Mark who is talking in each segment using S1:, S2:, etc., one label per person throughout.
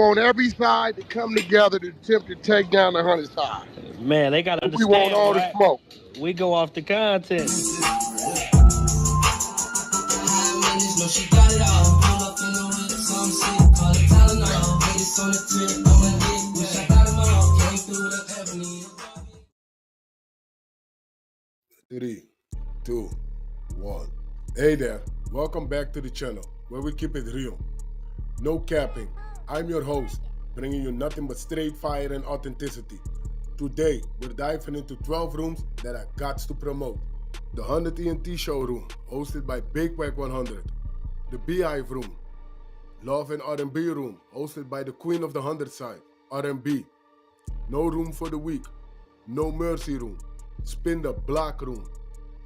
S1: want every side to come together to attempt to take down the 100 side.
S2: Man, they gotta
S1: We want all the smoke.
S2: We go off the content.
S3: Three, two, one. Hey there, welcome back to the channel where we keep it real. No capping. I'm your host, bringing you nothing but straight fire and authenticity. Today, we're diving into 12 rooms that I got to promote. The 100 ENT showroom, hosted by Big Wack100. The Beehive room. Love and R&B room, hosted by the queen of the 100 side, R&B. No room for the weak. No mercy room. Spin the block room.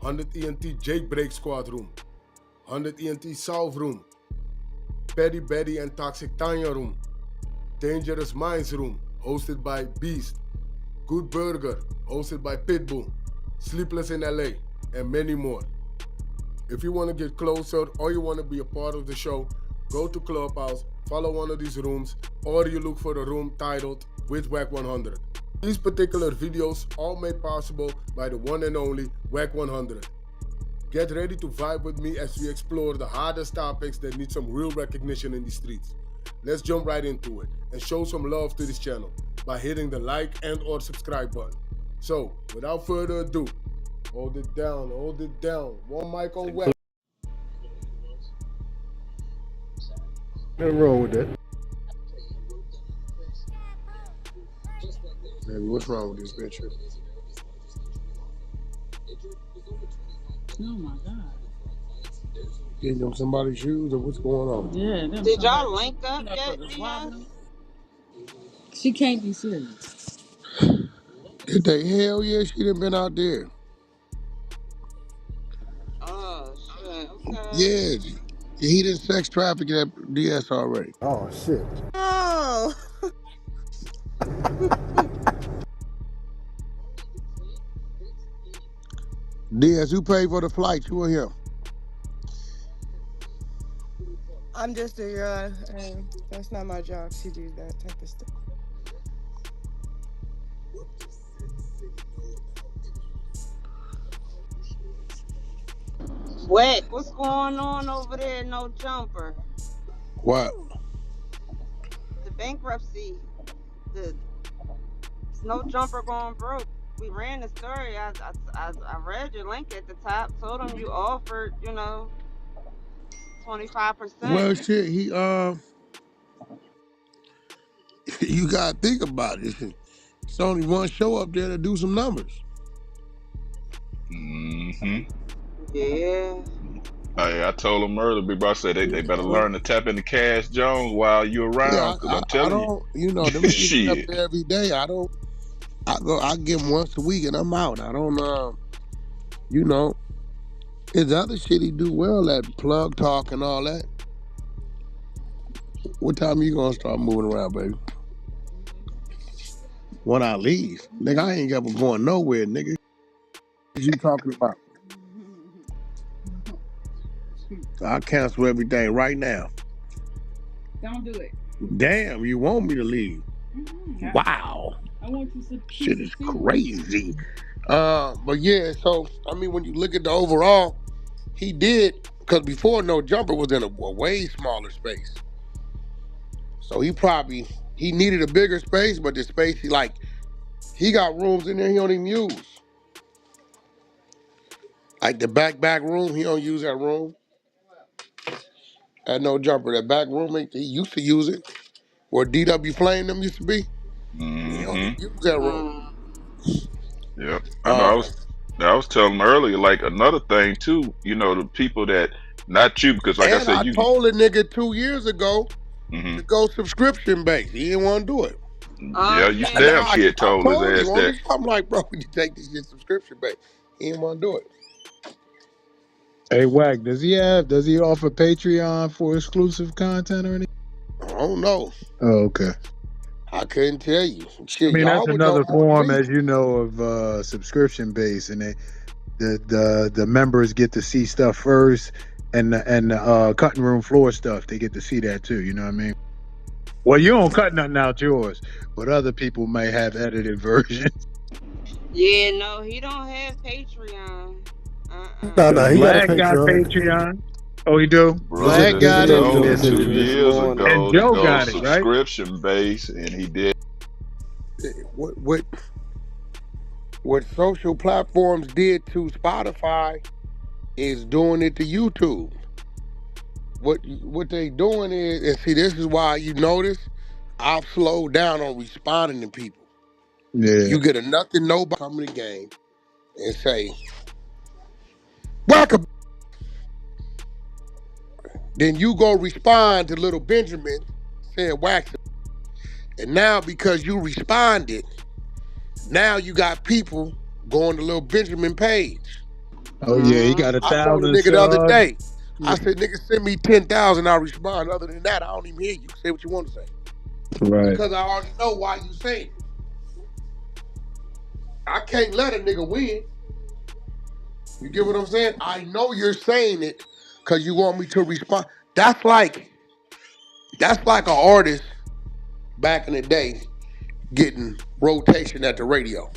S3: 100 ENT Jailbreak Squad room. 100 ENT South room. Petty Betty and Toxic Tanya room. Dangerous Minds room, hosted by Beast. Good Burger, hosted by Pitbull. Sleepless in LA, and many more. If you want to get closer or you want to be a part of the show, go to Clubhouse, follow one of these rooms, or you look for a room titled with Wack100. These particular videos all made possible by the one and only Wack100. Get ready to vibe with me as we explore the hardest topics that need some real recognition in the streets. Let's jump right into it and show some love to this channel by hitting the like and or subscribe button. So, without further ado, hold it down. One mic on Wack.
S1: Nothing wrong with that. Baby, what's wrong with this picture?
S4: Oh my God.
S1: Getting them somebody's shoes or what's going on?
S4: Yeah.
S5: Did y'all link up yet, Diaz?
S4: She can't be serious.
S1: Did they? Hell yeah, she done been out there.
S5: Oh, shit. Okay.
S1: Yeah, he done sex trafficking at DS already.
S6: Oh shit.
S5: Oh.
S1: DS, who paid for the flight? You and him?
S7: I'm just a girl, and that's not my job to do that type of stuff.
S5: Wack, what's going on over there? No jumper.
S1: What?
S5: The bankruptcy. The no jumper going broke. We ran the story. I read your link at the top. Told him you offered, 25%.
S1: Well, shit, you gotta think about it. It's only one show up there to do some numbers.
S5: Yeah.
S8: I told them earlier, big bro, I said they better learn to tap into Cash Jones while you're around, because I'm telling you.
S1: Them niggas up there every day. I get them once a week and I'm out. I don't, his other shit he do well at plug talk and all that. What time you gonna start moving around, baby? When I leave, nigga, I ain't ever going nowhere, nigga. What you talking about? I cancel everything right now.
S4: Don't do it.
S1: Damn, you want me to leave? Wow.
S4: I want you to
S1: shit is crazy. But yeah, so I mean, when you look at the overall, he did, because before No Jumper was in a way smaller space. So he needed a bigger space, but the space he got rooms in there he don't even use. Like the back room, he don't use that room. At No Jumper, that back room, he used to use it. Where DW Flame them used to be. He don't even use that room.
S8: Yep. I was telling them earlier, like another thing too, the people that, not you, because like I said,
S1: I told a nigga 2 years ago to go subscription based. He didn't want to do it.
S8: Yeah, you damn shit told his ass that.
S1: I'm like, bro, you take this shit subscription based. He didn't want to do it.
S6: Hey, Wack, does he offer Patreon for exclusive content or anything?
S1: I don't know.
S6: Oh, okay.
S1: I couldn't tell you. Shit,
S6: I mean, that's another form, as you know, of subscription base, and the members get to see stuff first, and the cutting room floor stuff, they get to see that too. You know what I mean? Well, you don't cut nothing out yours, but other people may have edited versions.
S5: Yeah, no, he don't have Patreon.
S9: No, he got a
S6: Vlad got
S9: Patreon.
S6: Patreon. Oh, he do?
S8: Brother,
S6: Vlad
S9: There's a
S6: got it.
S9: link in
S8: no,
S9: the
S6: And,
S8: 2
S9: picture.
S8: years
S6: and
S8: ago,
S6: Joe
S8: go
S6: got it, right?
S8: subscription base, and he did.
S1: What social platforms did to Spotify is doing it to YouTube. What they doing is, and see, this is why you notice I've slowed down on responding to people.
S6: Yeah.
S1: You get a nothing nobody come in the game and say, Wack100. Then you go respond to little Benjamin saying Wax. And now because you responded, now you got people going to little Benjamin page.
S6: Oh, yeah, he got
S5: Mm-hmm.
S1: I told a
S6: 1,000
S1: nigga the other
S6: subs.
S1: day, I said, nigga, send me 10,000, I'll respond. Other than that, I don't even hear you. Say what you want to say.
S6: Right.
S1: Because I already know why you saying it. I can't let a nigga win. You get what I'm saying? I know you're saying it because you want me to respond. That's like an artist back in the day getting rotation at the radio.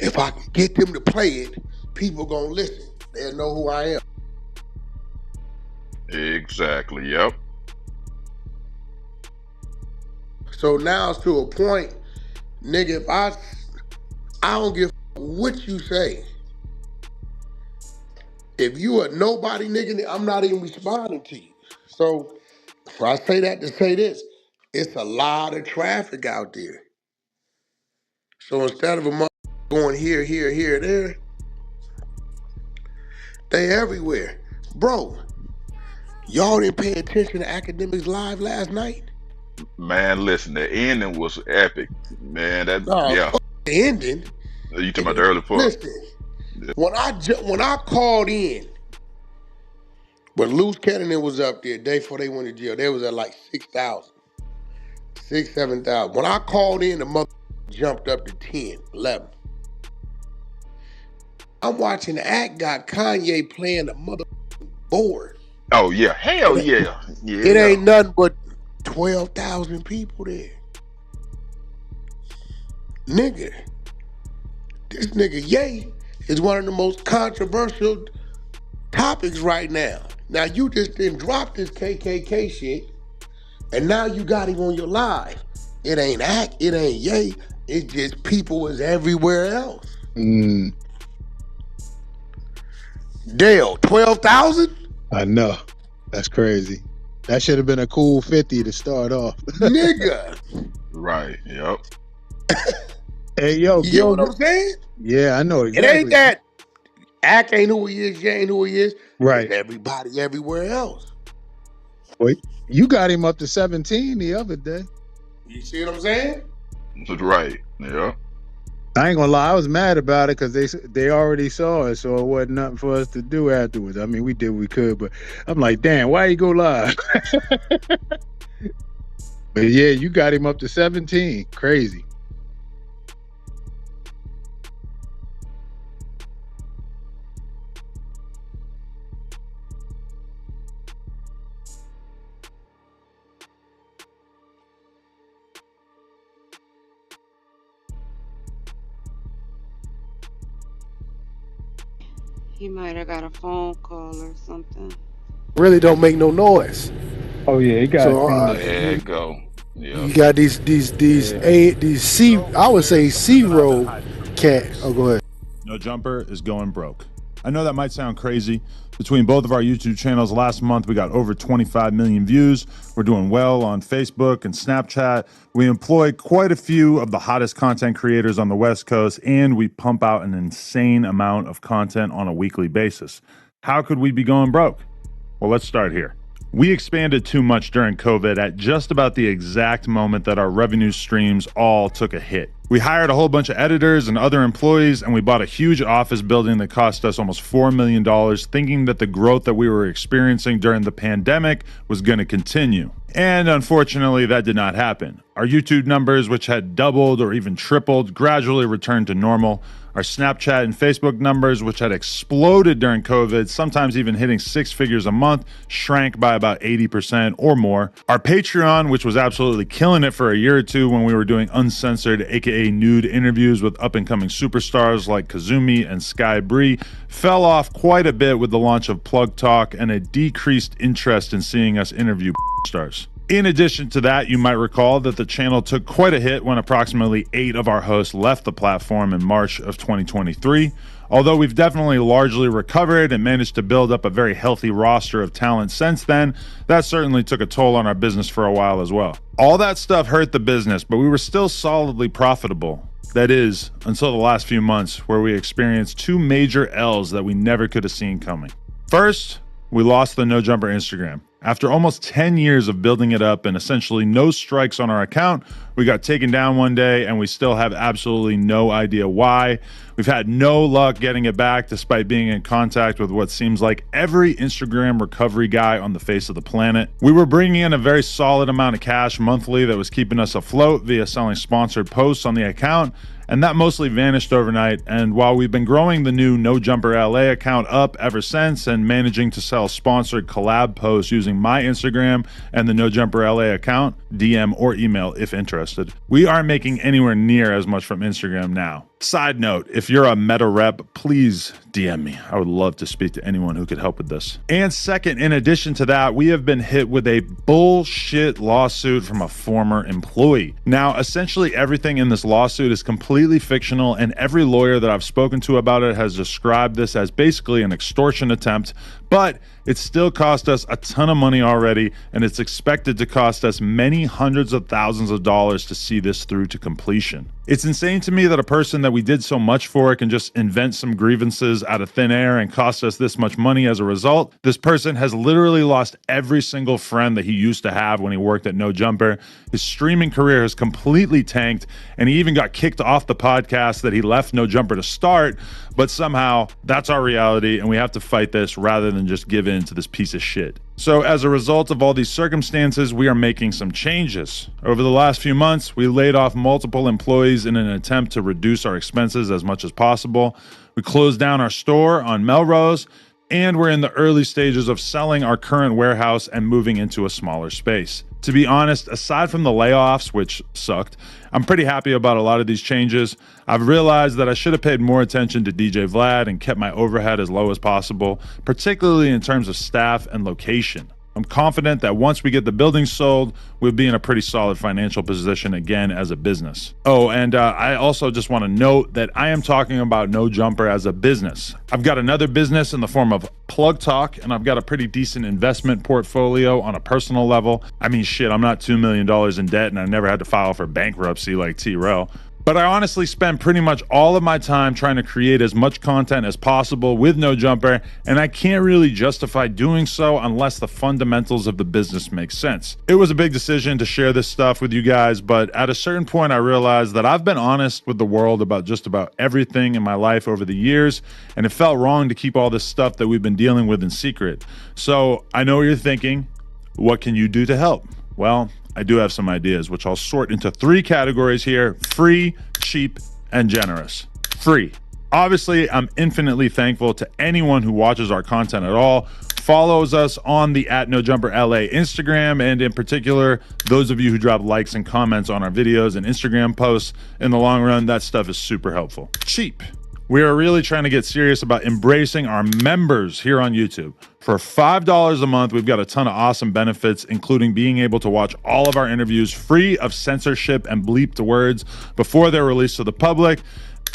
S1: If I can get them to play it, people gonna listen. They'll know who I am.
S8: Exactly. Yep.
S1: So now it's to a point, nigga, if I don't give what you say. If you a nobody nigga, I'm not even responding to you. So I say that to say this. It's a lot of traffic out there. So instead of a mother going here, there, they everywhere. Bro, y'all didn't pay attention to Academics Live last night?
S8: Man, listen, the ending was epic. Man, that,
S1: Nah,
S8: yeah.
S1: fuck the ending.
S8: You talking about the early part?
S1: Listen, when I called in, when Loose Cannon was up there, day before they went to jail, they was at like 6,000, 7,000. When I called in, the mother jumped up to 10, 11. I'm watching the act, got Kanye playing the mother board.
S8: Oh, yeah. Hell yeah.
S1: It ain't nothing but 12,000 people there. Nigga, this nigga Ye is one of the most controversial topics right now. Now you just didn't drop this KKK shit, and now you got him on your live. It ain't act, it ain't Ye, it's just people is everywhere else. Dale, 12,000?
S6: I know. That's crazy. That should have been a cool 50 to start off.
S1: Nigga.
S8: Right, yep.
S6: Hey, yo,
S1: you get what I'm saying?
S6: Yeah, I know exactly.
S1: It ain't that Ack ain't who he is, Ye ain't who he is.
S6: Right.
S1: It's everybody everywhere else.
S6: Wait, you got him up to 17 the other day.
S1: You see what I'm saying?
S8: Right, yeah.
S6: I ain't gonna lie, I was mad about it because they already saw it, so it wasn't nothing for us to do afterwards. I mean, we did what we could, but I'm like, damn, why you go live? But yeah, you got him up to 17. Crazy.
S5: He might have got a phone call or something.
S9: Really don't make no noise.
S6: Oh yeah, he got.
S9: So
S8: there you go. Yeah.
S9: You got these C. I would say C row cat. Oh, go ahead.
S10: No Jumper is going broke. I know that might sound crazy. Between both of our YouTube channels last month, we got over 25 million views. We're doing well on Facebook and Snapchat. We employ quite a few of the hottest content creators on the West Coast, and we pump out an insane amount of content on a weekly basis. How could we be going broke? Well, let's start here. We expanded too much during COVID at just about the exact moment that our revenue streams all took a hit. We hired a whole bunch of editors and other employees, and we bought a huge office building that cost us almost $4 million, thinking that the growth that we were experiencing during the pandemic was going to continue. And unfortunately, that did not happen. Our YouTube numbers, which had doubled or even tripled, gradually returned to normal. Our Snapchat and Facebook numbers, which had exploded during COVID, sometimes even hitting 6 figures a month, shrank by about 80% or more. Our Patreon, which was absolutely killing it for a year or two when we were doing uncensored, aka nude interviews with up-and-coming superstars like Kazumi and Sky Bree, fell off quite a bit with the launch of Plug Talk and a decreased interest in seeing us interview stars. In addition to that, you might recall that the channel took quite a hit when approximately 8 of our hosts left the platform in March of 2023. Although we've definitely largely recovered and managed to build up a very healthy roster of talent since then, that certainly took a toll on our business for a while as well. All that stuff hurt the business, but we were still solidly profitable. That is, until the last few months, where we experienced 2 major L's that we never could have seen coming. First, we lost the No Jumper Instagram. After almost 10 years of building it up and essentially no strikes on our account, we got taken down one day and we still have absolutely no idea why. We've had no luck getting it back despite being in contact with what seems like every Instagram recovery guy on the face of the planet. We were bringing in a very solid amount of cash monthly that was keeping us afloat via selling sponsored posts on the account, and that mostly vanished overnight. And while we've been growing the new No Jumper LA account up ever since and managing to sell sponsored collab posts using my Instagram and the No Jumper LA account, DM or email if interested, we aren't making anywhere near as much from Instagram now. Side note, if you're a Meta rep, please DM me. I would love to speak to anyone who could help with this. And second, in addition to that, we have been hit with a bullshit lawsuit from a former employee. Now, essentially everything in this lawsuit is completely fictional, and every lawyer that I've spoken to about it has described this as basically an extortion attempt, but it still cost us a ton of money already, and it's expected to cost us many hundreds of thousands of dollars to see this through to completion. It's insane to me that a person that we did so much for can just invent some grievances out of thin air and cost us this much money as a result. This person has literally lost every single friend that he used to have when he worked at No Jumper. His streaming career has completely tanked, and he even got kicked off the podcast that he left No Jumper to start, but somehow that's our reality, and we have to fight this rather than just give in to this piece of shit. So as a result of all these circumstances, we are making some changes. Over the last few months, we laid off multiple employees in an attempt to reduce our expenses as much as possible. We closed down our store on Melrose, and we're in the early stages of selling our current warehouse and moving into a smaller space. To be honest, aside from the layoffs, which sucked, I'm pretty happy about a lot of these changes. I've realized that I should have paid more attention to DJ Vlad and kept my overhead as low as possible, particularly in terms of staff and location. I'm confident that once we get the building sold, we'll be in a pretty solid financial position again as a business. Oh, and I also just want to note that I am talking about No Jumper as a business. I've got another business in the form of Plug Talk, and I've got a pretty decent investment portfolio on a personal level. I mean, shit, I'm not $2 million in debt, and I never had to file for bankruptcy like T-Rel. But I honestly spend pretty much all of my time trying to create as much content as possible with No Jumper, and I can't really justify doing so unless the fundamentals of the business make sense. It was a big decision to share this stuff with you guys, but at a certain point I realized that I've been honest with the world about just about everything in my life over the years, and it felt wrong to keep all this stuff that we've been dealing with in secret. So I know what you're thinking, what can you do to help? Well, I do have some ideas, which I'll sort into 3 categories here: free, cheap, and generous. Free. Obviously, I'm infinitely thankful to anyone who watches our content at all, follows us on the @NoJumperLA Instagram, and in particular, those of you who drop likes and comments on our videos and Instagram posts. In the long run, that stuff is super helpful. Cheap. We are really trying to get serious about embracing our members here on YouTube. For $5 a month, we've got a ton of awesome benefits, including being able to watch all of our interviews free of censorship and bleeped words before they're released to the public,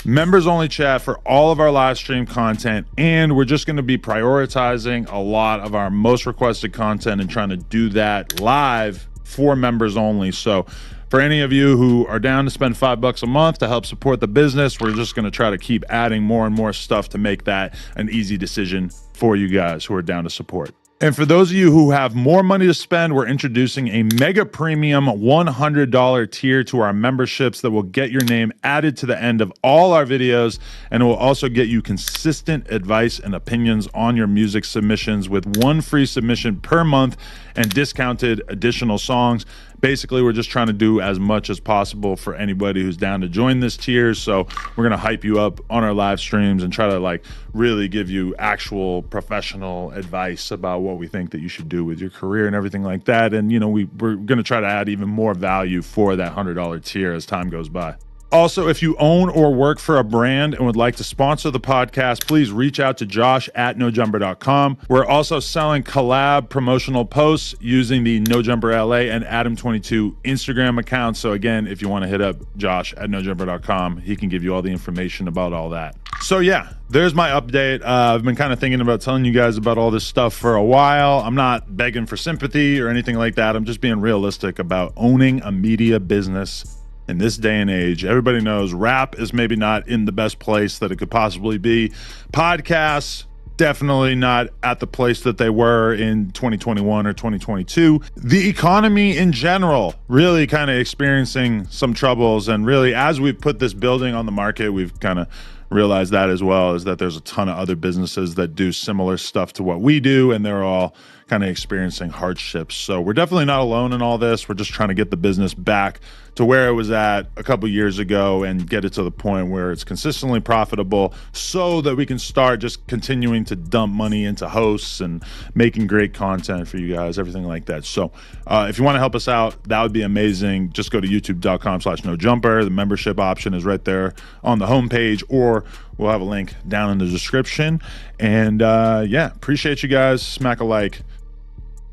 S10: members only chat for all of our live stream content, and we're just going to be prioritizing a lot of our most requested content and trying to do that live for members only. So for any of you who are down to spend $5 a month to help support the business, we're just going to try to keep adding more and more stuff to make that an easy decision for you guys who are down to support. And for those of you who have more money to spend, we're introducing a mega premium $100 tier to our memberships that will get your name added to the end of all our videos, and it will also get you consistent advice and opinions on your music submissions with one free submission per month and discounted additional songs. Basically, we're just trying to do as much as possible for anybody who's down to join this tier. So we're gonna hype you up on our live streams and try to like really give you actual professional advice about what we think that you should do with your career and everything like that. And you know, we're gonna try to add even more value for that $100 tier as time goes by. Also, if you own or work for a brand and would like to sponsor the podcast, please reach out to Josh at nojumper.com. We're also selling collab promotional posts using the NoJumper LA and Adam22 Instagram accounts. So again, if you want to hit up Josh at nojumper.com, he can give you all the information about all that. So yeah, there's my update. I've been kind of thinking about telling you guys about all this stuff for a while. I'm not begging for sympathy or anything like that. I'm just being realistic about owning a media business. In this day and age, everybody knows rap is maybe not in the best place that it could possibly be. Podcasts, definitely not at the place that they were in 2021 or 2022. The economy in general, really kind of experiencing some troubles. And really, as we've put this building on the market, we've kind of realized that as well, is that there's a ton of other businesses that do similar stuff to what we do, and they're all kind of experiencing hardships. So we're definitely not alone in all this. We're just trying to get the business back to where it was at a couple years ago and get it to the point where it's consistently profitable so that we can start just continuing to dump money into hosts and making great content for you guys, everything like that. So if you want to help us out, that would be amazing. Just go to youtube.com/nojumper. The membership option is right there on the homepage, or we'll have a link down in the description. And yeah, appreciate you guys. Smack a like.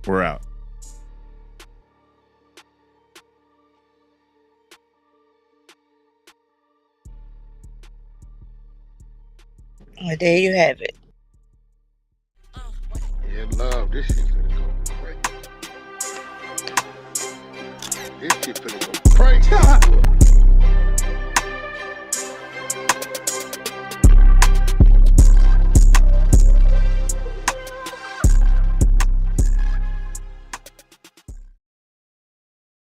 S10: We're out.
S11: Well, there you have it.
S1: Yeah, love. This shit finna go crazy. This shit finna go crazy.